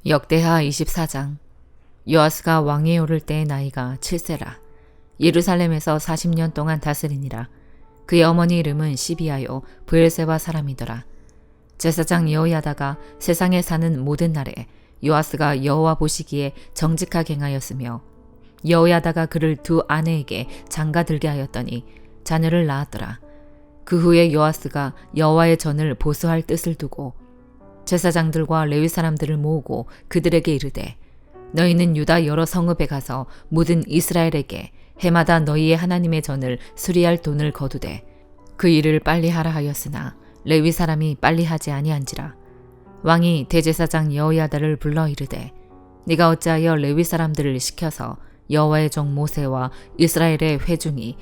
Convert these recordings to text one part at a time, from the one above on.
역대하 24장. 요아스가 왕위에 오를 때의 나이가 7세라. 예루살렘에서 40년 동안 다스리니라. 그의 어머니 이름은 시비아요 브엘세바 사람이더라. 제사장 여호야다가 세상에 사는 모든 날에 요아스가 여호와 보시기에 정직하게 행하였으며 여호야다가 그를 두 아내에게 장가들게 하였더니 자녀를 낳았더라. 그 후에 요아스가 여호와의 전을 보수할 뜻을 두고 제사장들과 레위 사람들을 모으고 그들에게 이르되 너희는 유다 여러 성읍에 가서 모든 이스라엘에게 해마다 너희의 하나님의 전을 수리할 돈을 거두되 그 일을 빨리 하라 하였으나 레위 사람이 빨리 하지 아니한지라. 왕이 대제사장 여호야다를 불러 이르되 네가 어찌하여 레위 사람들을 시켜서 여호와의 종 모세와 이스라엘의 회중이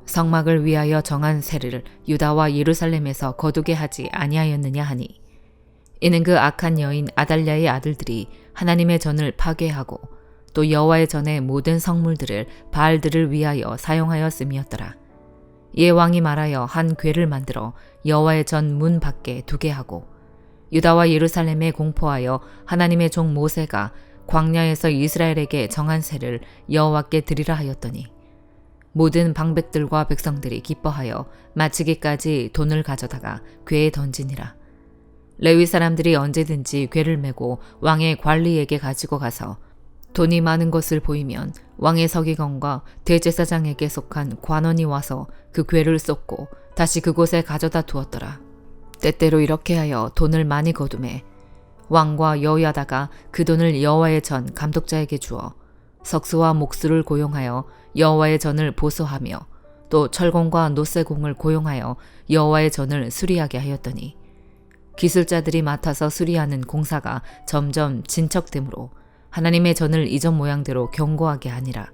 성막을 위하여 정한 세를 유다와 예루살렘에서 거두게 하지 아니하였느냐 하니 이는 그 악한 여인 아달랴의 아들들이 하나님의 전을 파괴하고 또 여호와의 전의 모든 성물들을 바알들을 위하여 사용하였음이었더라. 이에 왕이 말하여 한 궤를 만들어 여호와의 전 문 밖에 두게 하고 유다와 예루살렘에 공포하여 하나님의 종 모세가 광야에서 이스라엘에게 정한 세를 여호와께 드리라 하였더니 모든 방백들과 백성들이 기뻐하여 마치기까지 돈을 가져다가 궤에 던지니라. 레위 사람들이 언제든지 궤를 메고 왕의 관리에게 가지고 가서 돈이 많은 것을 보이면 왕의 서기관과 대제사장에게 속한 관원이 와서 그 궤를 쏟고 다시 그곳에 가져다 두었더라. 때때로 이렇게 하여 돈을 많이 거두매 왕과 여호야다가 그 돈을 여호와의 전 감독자에게 주어 석수와 목수를 고용하여 여호와의 전을 보수하며 또 철공과 노쇠공을 고용하여 여호와의 전을 수리하게 하였더니 기술자들이 맡아서 수리하는 공사가 점점 진척되므로 하나님의 전을 이전 모양대로 견고하게 하니라.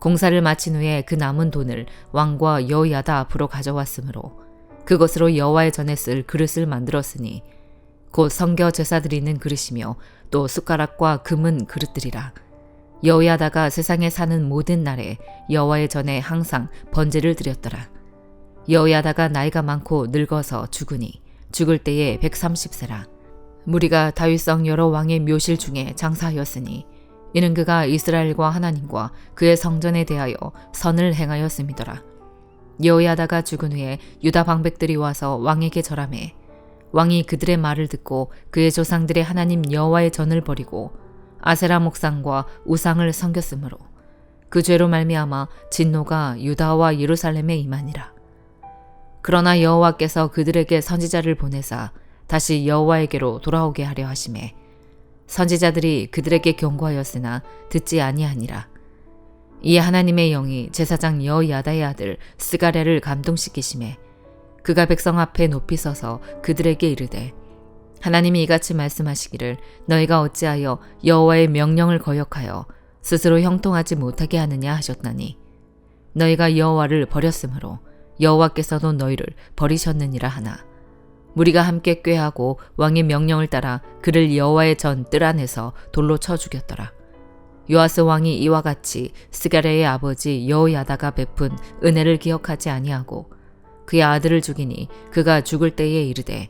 공사를 마친 후에 그 남은 돈을 왕과 여호야다 앞으로 가져왔으므로 그것으로 여호와의 전에 쓸 그릇을 만들었으니 곧 성겨 제사 드리는 그릇이며 또 숟가락과 금은 그릇들이라. 여호야다가 세상에 사는 모든 날에 여호와의 전에 항상 번제를 드렸더라. 여호야다가 나이가 많고 늙어서 죽으니 죽을 때에 130세라. 무리가 다윗성 여러 왕의 묘실 중에 장사하였으니 이는 그가 이스라엘과 하나님과 그의 성전에 대하여 선을 행하였음이더라. 여호야다가 죽은 후에 유다 방백들이 와서 왕에게 절하매 왕이 그들의 말을 듣고 그의 조상들의 하나님 여호와의 전을 버리고 아세라 목상과 우상을 섬겼으므로 그 죄로 말미암아 진노가 유다와 예루살렘에 임하니라. 그러나 여호와께서 그들에게 선지자를 보내사 다시 여호와에게로 돌아오게 하려 하심에 선지자들이 그들에게 경고하였으나 듣지 아니하니라. 이에 하나님의 영이 제사장 여호야다의 아들 스가랴를 감동시키심에 그가 백성 앞에 높이 서서 그들에게 이르되 하나님이 이같이 말씀하시기를 너희가 어찌하여 여호와의 명령을 거역하여 스스로 형통하지 못하게 하느냐 하셨나니 너희가 여호와를 버렸으므로 여호와께서도 너희를 버리셨느니라 하나 무리가 함께 꾀하고 왕의 명령을 따라 그를 여호와의 전 뜰 안에서 돌로 쳐 죽였더라. 요아스 왕이 이와 같이 스가랴의 아버지 여호야다가 베푼 은혜를 기억하지 아니하고 그의 아들을 죽이니 그가 죽을 때에 이르되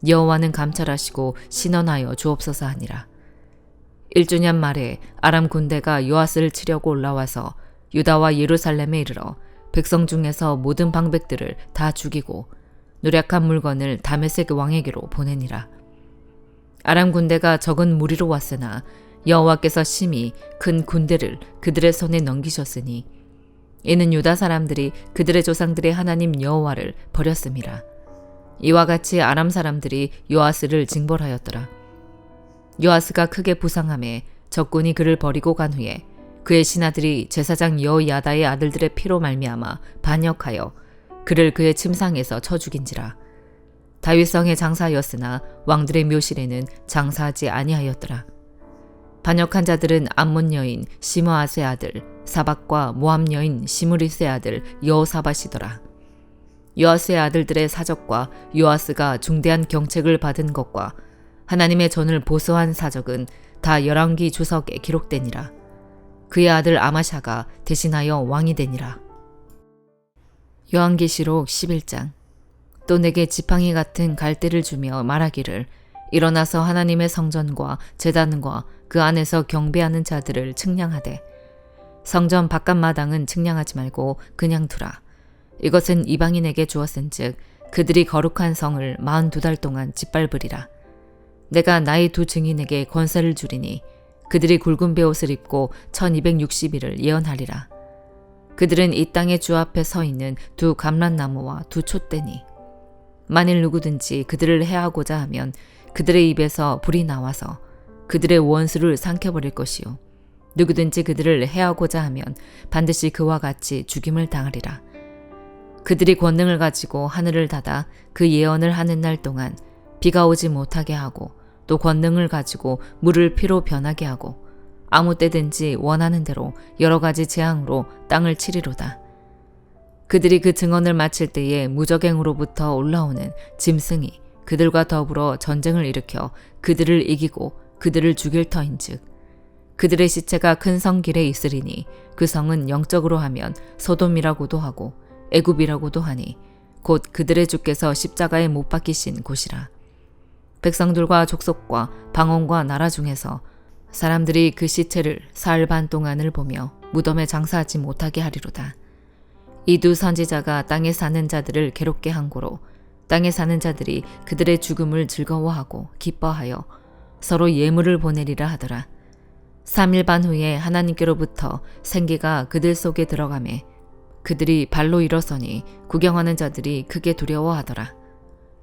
여호와는 감찰하시고 신원하여 주옵소서 하니라. 1주년 말에 아람 군대가 요아스를 치려고 올라와서 유다와 예루살렘에 이르러 백성 중에서 모든 방백들을 다 죽이고 노략한 물건을 다메섹 왕에게로 보내니라. 아람 군대가 적은 무리로 왔으나 여호와께서 심히 큰 군대를 그들의 손에 넘기셨으니 이는 유다 사람들이 그들의 조상들의 하나님 여호와를 버렸음이라. 이와 같이 아람 사람들이 요아스를 징벌하였더라. 요아스가 크게 부상하매 적군이 그를 버리고 간 후에 그의 신하들이 제사장 여호야다의 아들들의 피로 말미암아 반역하여 그를 그의 침상에서 쳐 죽인지라. 다윗성에 장사하였으나 왕들의 묘실에는 장사하지 아니하였더라. 반역한 자들은 암몬 여인 시므아스의 아들 사박과 모압 여인 시므리스의 아들 여호사밧이더라. 요아스의 아들들의 사적과 요아스가 중대한 경책을 받은 것과 하나님의 전을 보수한 사적은 다 열왕기 주석에 기록되니라. 그의 아들 아마샤가 대신하여 왕이 되니라. 요한계시록 11장. 또 내게 지팡이 같은 갈대를 주며 말하기를 일어나서 하나님의 성전과 제단과 그 안에서 경배하는 자들을 측량하되 성전 바깥 마당은 측량하지 말고 그냥 두라. 이것은 이방인에게 주었은즉 그들이 거룩한 성을 42달 동안 짓밟으리라. 내가 나의 두 증인에게 권세를 주리니 그들이 굵은 베옷을 입고 1260일을 예언하리라. 그들은 이 땅의 주 앞에 서 있는 두 감람나무와 두 촛대니 만일 누구든지 그들을 해하고자 하면 그들의 입에서 불이 나와서 그들의 원수를 삼켜버릴 것이요 누구든지 그들을 해하고자 하면 반드시 그와 같이 죽임을 당하리라. 그들이 권능을 가지고 하늘을 닫아 그 예언을 하는 날 동안 비가 오지 못하게 하고 또 권능을 가지고 물을 피로 변하게 하고 아무 때든지 원하는 대로 여러 가지 재앙으로 땅을 치리로다. 그들이 그 증언을 마칠 때에 무적행으로부터 올라오는 짐승이 그들과 더불어 전쟁을 일으켜 그들을 이기고 그들을 죽일 터인즉 그들의 시체가 큰 성 길에 있으리니 그 성은 영적으로 하면 소돔이라고도 하고 애굽이라고도 하니 곧 그들의 주께서 십자가에 못 박히신 곳이라. 백성들과 족속과 방언과 나라 중에서 사람들이 그 시체를 사흘 반 동안을 보며 무덤에 장사하지 못하게 하리로다. 이 두 선지자가 땅에 사는 자들을 괴롭게 한 고로 땅에 사는 자들이 그들의 죽음을 즐거워하고 기뻐하여 서로 예물을 보내리라 하더라. 3일 반 후에 하나님께로부터 생기가 그들 속에 들어가매 그들이 발로 일어서니 구경하는 자들이 크게 두려워하더라.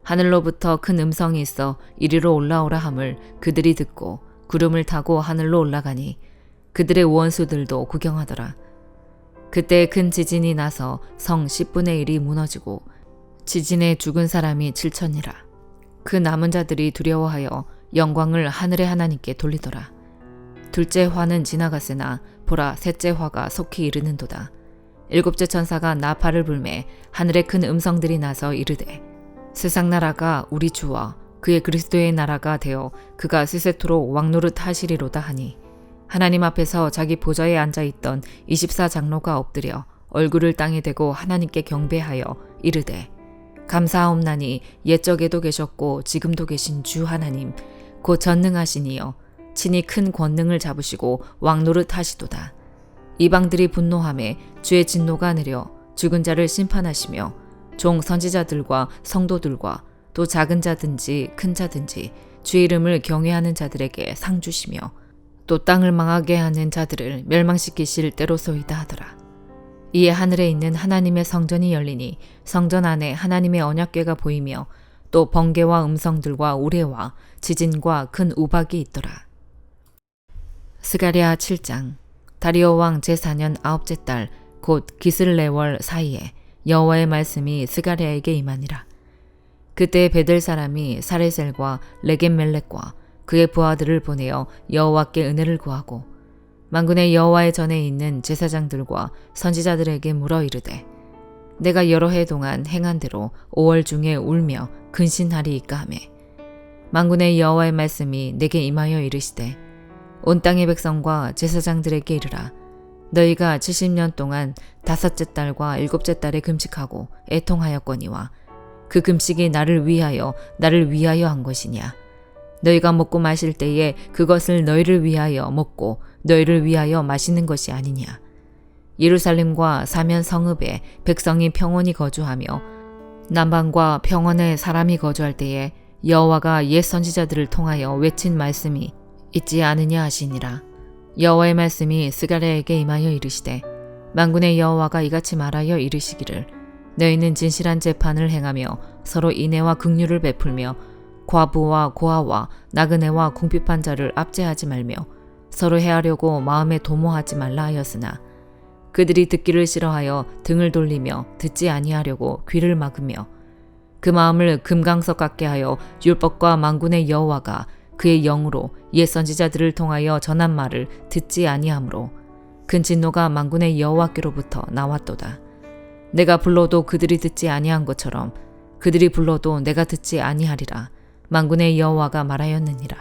하늘로부터 큰 음성이 있어 이리로 올라오라 함을 그들이 듣고 구름을 타고 하늘로 올라가니 그들의 원수들도 구경하더라. 그때 큰 지진이 나서 성 10분의 1이 무너지고 지진에 죽은 사람이 7천이라. 그 남은 자들이 두려워하여 영광을 하늘의 하나님께 돌리더라. 둘째 화는 지나갔으나 보라 셋째 화가 속히 이르는도다. 일곱째 천사가 나팔을 불매 하늘에 큰 음성들이 나서 이르되 세상 나라가 우리 주와 그의 그리스도의 나라가 되어 그가 세세토록 왕노릇 하시리로다 하니 하나님 앞에서 자기 보좌에 앉아있던 24장로가 엎드려 얼굴을 땅에 대고 하나님께 경배하여 이르되 감사하옵나니 옛적에도 계셨고 지금도 계신 주 하나님 곧 전능하시니여 친히 큰 권능을 잡으시고 왕노릇 하시도다. 이방들이 분노하매 주의 진노가 내려 죽은 자를 심판하시며 종 선지자들과 성도들과 또 작은 자든지 큰 자든지 주의 이름을 경외하는 자들에게 상 주시며 또 땅을 망하게 하는 자들을 멸망시키실 때로소이다 하더라. 이에 하늘에 있는 하나님의 성전이 열리니 성전 안에 하나님의 언약궤가 보이며 또 번개와 음성들과 우레와 지진과 큰 우박이 있더라. 스가랴 7장. 다리오 왕 제4년 9째 달 곧 기슬레월 사이에 여호와의 말씀이 스가랴에게 임하니라. 그때 베델 사람이 사레셀과 레겜멜렉과 그의 부하들을 보내어 여호와께 은혜를 구하고 만군의 여호와의 전에 있는 제사장들과 선지자들에게 물어 이르되 내가 여러 해 동안 행한 대로 5월 중에 울며 근신하리이까 하며 만군의 여호와의 말씀이 내게 임하여 이르시되 온 땅의 백성과 제사장들에게 이르라. 너희가 70년 동안 5째 달과 7째 달에 금식하고 애통하였거니와 그 금식이 나를 위하여 한 것이냐. 너희가 먹고 마실 때에 그것을 너희를 위하여 먹고 너희를 위하여 마시는 것이 아니냐. 예루살렘과 사면 성읍에 백성이 평온히 거주하며 남방과 평원에 사람이 거주할 때에 여호와가 옛 선지자들을 통하여 외친 말씀이 있지 않으냐 하시니라. 여호와의 말씀이 스가랴에게 임하여 이르시되 만군의 여호와가 이같이 말하여 이르시기를 너희는 진실한 재판을 행하며 서로 인애와 긍휼을 베풀며 과부와 고아와 나그네와 궁핍한 자를 압제하지 말며 서로 해하려고 마음에 도모하지 말라 하였으나 그들이 듣기를 싫어하여 등을 돌리며 듣지 아니하려고 귀를 막으며 그 마음을 금강석 같게 하여 율법과 만군의 여호와가 그의 영으로 옛 선지자들을 통하여 전한 말을 듣지 아니하므로 큰 진노가 만군의 여호와께로부터 나왔도다. 내가 불러도 그들이 듣지 아니한 것처럼 그들이 불러도 내가 듣지 아니하리라. 만군의 여호와가 말하였느니라.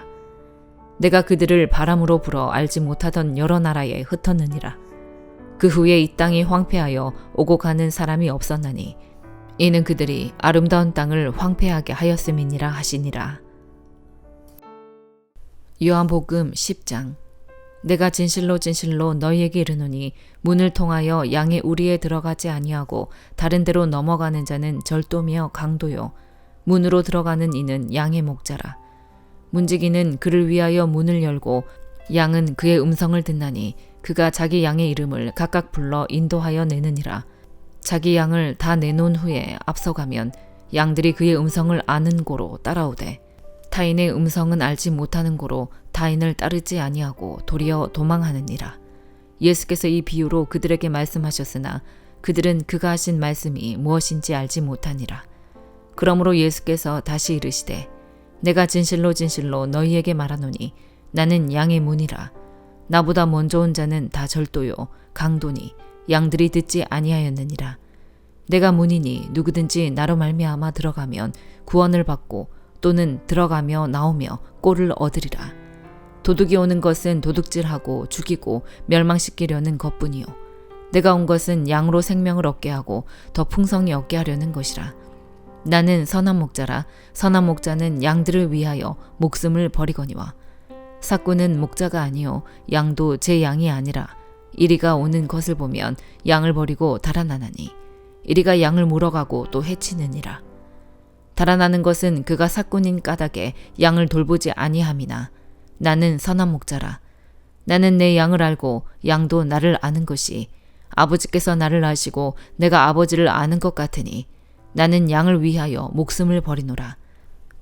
내가 그들을 바람으로 불어 알지 못하던 여러 나라에 흩었느니라. 그 후에 이 땅이 황폐하여 오고 가는 사람이 없었나니 이는 그들이 아름다운 땅을 황폐하게 하였음이니라 하시니라. 요한복음 10장. 내가 진실로 진실로 너희에게 이르노니 문을 통하여 양의 우리에 들어가지 아니하고 다른 데로 넘어가는 자는 절도며 강도요 문으로 들어가는 이는 양의 목자라. 문지기는 그를 위하여 문을 열고 양은 그의 음성을 듣나니 그가 자기 양의 이름을 각각 불러 인도하여 내느니라. 자기 양을 다 내놓은 후에 앞서가면 양들이 그의 음성을 아는 고로 따라오되 타인의 음성은 알지 못하는 고로 타인을 따르지 아니하고 도리어 도망하느니라. 예수께서 이 비유로 그들에게 말씀하셨으나 그들은 그가 하신 말씀이 무엇인지 알지 못하니라. 그러므로 예수께서 다시 이르시되 내가 진실로 진실로 너희에게 말하노니 나는 양의 문이라. 나보다 먼저 온 자는 다 절도요 강도니 양들이 듣지 아니하였느니라. 내가 문이니 누구든지 나로 말미암아 들어가면 구원을 받고 또는 들어가며 나오며 꼴을 얻으리라. 도둑이 오는 것은 도둑질하고 죽이고 멸망시키려는 것뿐이요 내가 온 것은 양으로 생명을 얻게 하고 더 풍성히 얻게 하려는 것이라. 나는 선한 목자라. 선한 목자는 양들을 위하여 목숨을 버리거니와 삭구는 목자가 아니요 양도 제 양이 아니라 이리가 오는 것을 보면 양을 버리고 달아나나니 이리가 양을 물어가고 또 해치느니라. 달아나는 것은 그가 삭군인 까닭에 양을 돌보지 아니함이나 나는 선한 목자라. 나는 내 양을 알고 양도 나를 아는 것이 아버지께서 나를 아시고 내가 아버지를 아는 것 같으니 나는 양을 위하여 목숨을 버리노라.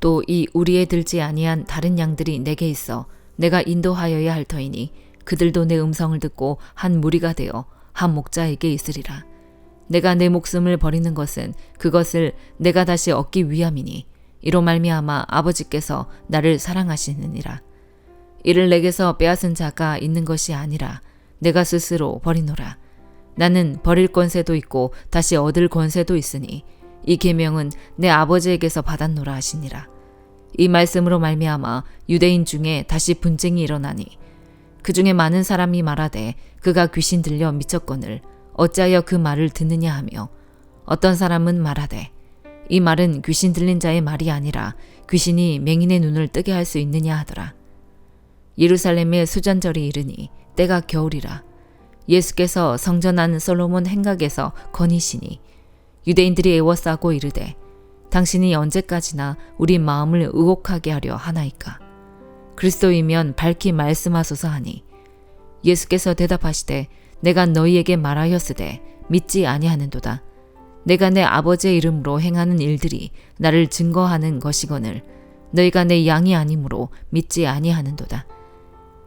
또 이 우리에 들지 아니한 다른 양들이 내게 있어 내가 인도하여야 할 터이니 그들도 내 음성을 듣고 한 무리가 되어 한 목자에게 있으리라. 내가 내 목숨을 버리는 것은 그것을 내가 다시 얻기 위함이니 이로 말미암아 아버지께서 나를 사랑하시느니라. 이를 내게서 빼앗은 자가 있는 것이 아니라 내가 스스로 버리노라. 나는 버릴 권세도 있고 다시 얻을 권세도 있으니 이 계명은 내 아버지에게서 받았노라 하시니라. 이 말씀으로 말미암아 유대인 중에 다시 분쟁이 일어나니 그 중에 많은 사람이 말하되 그가 귀신 들려 미쳤거늘 어찌하여 그 말을 듣느냐 하며 어떤 사람은 말하되 이 말은 귀신 들린 자의 말이 아니라 귀신이 맹인의 눈을 뜨게 할 수 있느냐 하더라. 예루살렘의 수전절이 이르니 때가 겨울이라. 예수께서 성전 안 솔로몬 행각에서 거니시니 유대인들이 애워싸고 이르되 당신이 언제까지나 우리 마음을 의혹하게 하려 하나이까. 그리스도이면 밝히 말씀하소서 하니 예수께서 대답하시되 내가 너희에게 말하였으되 믿지 아니하는도다. 내가 내 아버지의 이름으로 행하는 일들이 나를 증거하는 것이거늘 너희가 내 양이 아니므로 믿지 아니하는도다.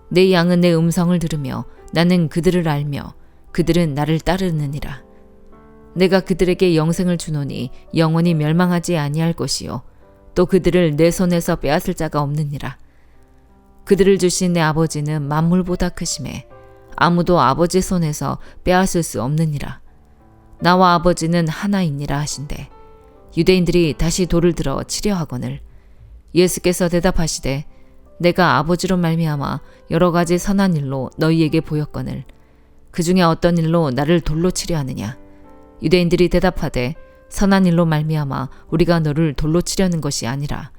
내 양은 내 음성을 들으며 나는 그들을 알며 그들은 나를 따르느니라. 내가 그들에게 영생을 주노니 영원히 멸망하지 아니할 것이요 또 그들을 내 손에서 빼앗을 자가 없느니라. 그들을 주신 내 아버지는 만물보다 크심에 아무도 아버지 손에서 빼앗을 수 없느니라. 나와 아버지는 하나이니라 하신대 유대인들이 다시 돌을 들어 치려 하거늘 예수께서 대답하시되 내가 아버지로 말미암아 여러 가지 선한 일로 너희에게 보였거늘 그 중에 어떤 일로 나를 돌로 치려 하느냐. 유대인들이 대답하되 선한 일로 말미암아 우리가 너를 돌로 치려는 것이 아니라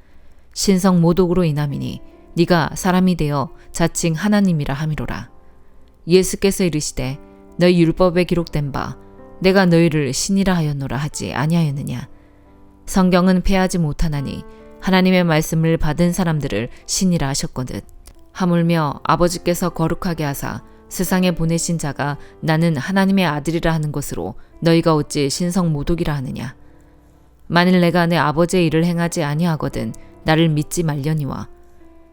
신성 모독으로 인함이니 네가 사람이 되어 자칭 하나님이라 함이로라. 예수께서 이르시되 너희 율법에 기록된 바 내가 너희를 신이라 하였노라 하지 아니하였느냐. 성경은 패하지 못하나니 하나님의 말씀을 받은 사람들을 신이라 하셨거든. 하물며 아버지께서 거룩하게 하사 세상에 보내신 자가 나는 하나님의 아들이라 하는 것으로 너희가 어찌 신성 모독이라 하느냐. 만일 내가 내 아버지의 일을 행하지 아니하거든 나를 믿지 말려니와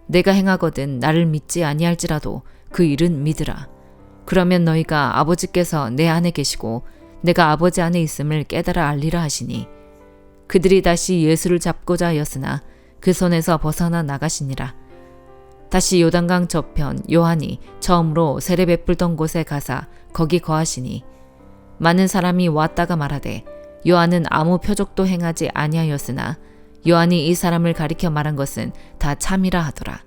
내가 행하거든 나를 믿지 아니할지라도 그 일은 믿으라. 그러면 너희가 아버지께서 내 안에 계시고 내가 아버지 안에 있음을 깨달아 알리라 하시니 그들이 다시 예수를 잡고자 하였으나 그 손에서 벗어나 나가시니라. 다시 요단강 저편 요한이 처음으로 세례 베풀던 곳에 가사 거기 거하시니 많은 사람이 왔다가 말하되 요한은 아무 표적도 행하지 아니하였으나 요한이 이 사람을 가리켜 말한 것은 다 참이라 하더라.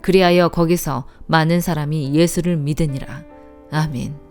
그리하여 거기서 많은 사람이 예수를 믿으니라. 아멘.